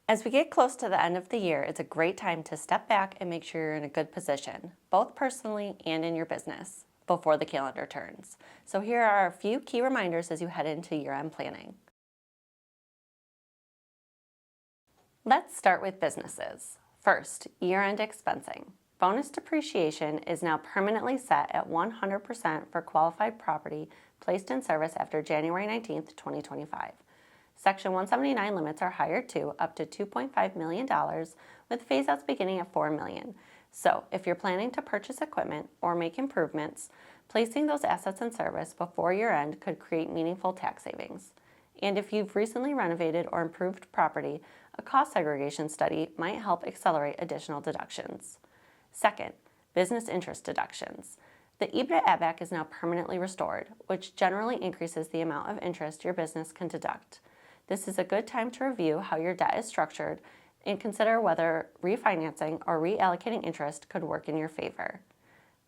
As we get close to the end of the year, it's a great time to step back and make sure you're in a good position, both personally and in your business, before the calendar turns. So here are a few key reminders as you head into year-end planning. Let's start with businesses. First, year-end expensing. Bonus depreciation is now permanently set at 100% for qualified property placed in service after January 19th, 2025. Section 179 limits are higher too, up to $2.5 million, with phase-outs beginning at $4 million. So, if you're planning to purchase equipment or make improvements, placing those assets in service before year-end could create meaningful tax savings. And if you've recently renovated or improved property, a cost segregation study might help accelerate additional deductions. Second, business interest deductions. The EBITDA add-back is now permanently restored, which generally increases the amount of interest your business can deduct. This is a good time to review how your debt is structured and consider whether refinancing or reallocating interest could work in your favor.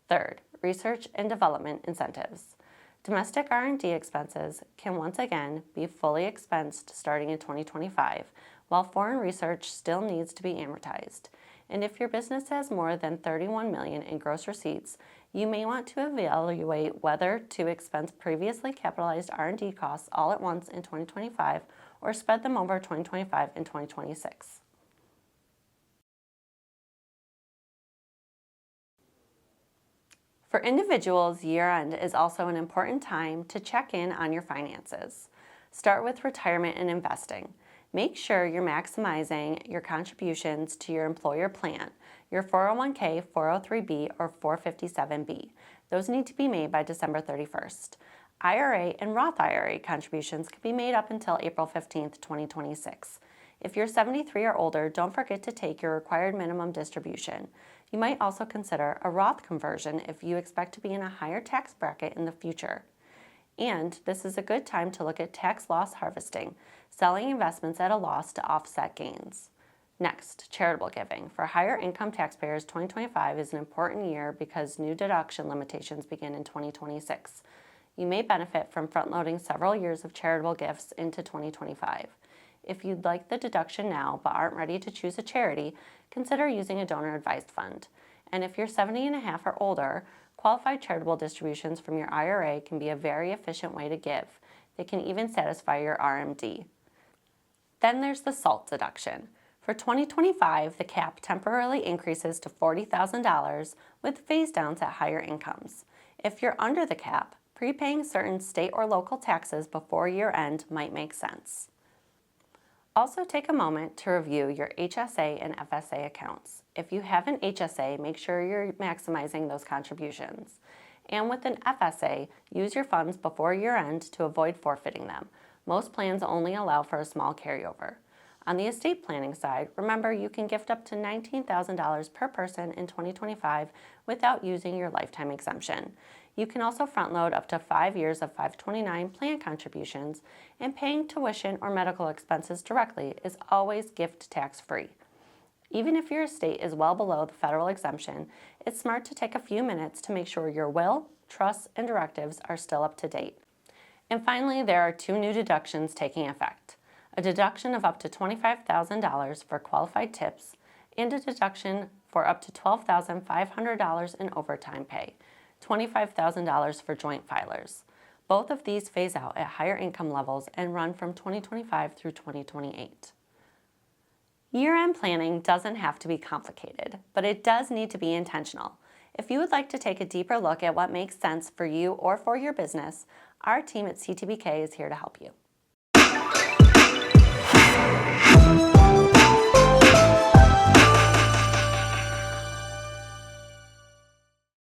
Third, research and development incentives. Domestic R&D expenses can once again be fully expensed starting in 2025, while foreign research still needs to be amortized. And if your business has more than $31 million in gross receipts, you may want to evaluate whether to expense previously capitalized R&D costs all at once in 2025 or spread them over 2025 and 2026. For individuals, year-end is also an important time to check in on your finances. Start with retirement and investing. Make sure you're maximizing your contributions to your employer plan, your 401k, 403b, or 457b. Those need to be made by December 31st. IRA and Roth IRA contributions can be made up until April 15th, 2026. If you're 73 or older, don't forget to take your required minimum distribution. You might also consider a Roth conversion if you expect to be in a higher tax bracket in the future. And this is a good time to look at tax loss harvesting, selling investments at a loss to offset gains. Next, charitable giving. For higher income taxpayers, 2025 is an important year because new deduction limitations begin in 2026. You may benefit from front-loading several years of charitable gifts into 2025. If you'd like the deduction now but aren't ready to choose a charity, consider using a donor-advised fund. And if you're 70 and a half or older, qualified charitable distributions from your IRA can be a very efficient way to give. They can even satisfy your RMD. Then there's the SALT deduction. For 2025, the cap temporarily increases to $40,000 with phase downs at higher incomes. If you're under the cap, prepaying certain state or local taxes before year end might make sense. Also take a moment to review your HSA and FSA accounts. If you have an HSA, make sure you're maximizing those contributions. And with an FSA, use your funds before year end to avoid forfeiting them. Most plans only allow for a small carryover. On the estate planning side, remember you can gift up to $19,000 per person in 2025 without using your lifetime exemption. You can also front load up to 5 years of 529 plan contributions, and paying tuition or medical expenses directly is always gift tax free. Even if your estate is well below the federal exemption, it's smart to take a few minutes to make sure your will, trusts, and directives are still up to date. And finally, there are 2 new deductions taking effect. A deduction of up to $25,000 for qualified tips, and a deduction for up to $12,500 in overtime pay, $25,000 for joint filers. Both of these phase out at higher income levels and run from 2025 through 2028. Year-end planning doesn't have to be complicated, but it does need to be intentional. If you would like to take a deeper look at what makes sense for you or for your business, our team at CTBK is here to help you.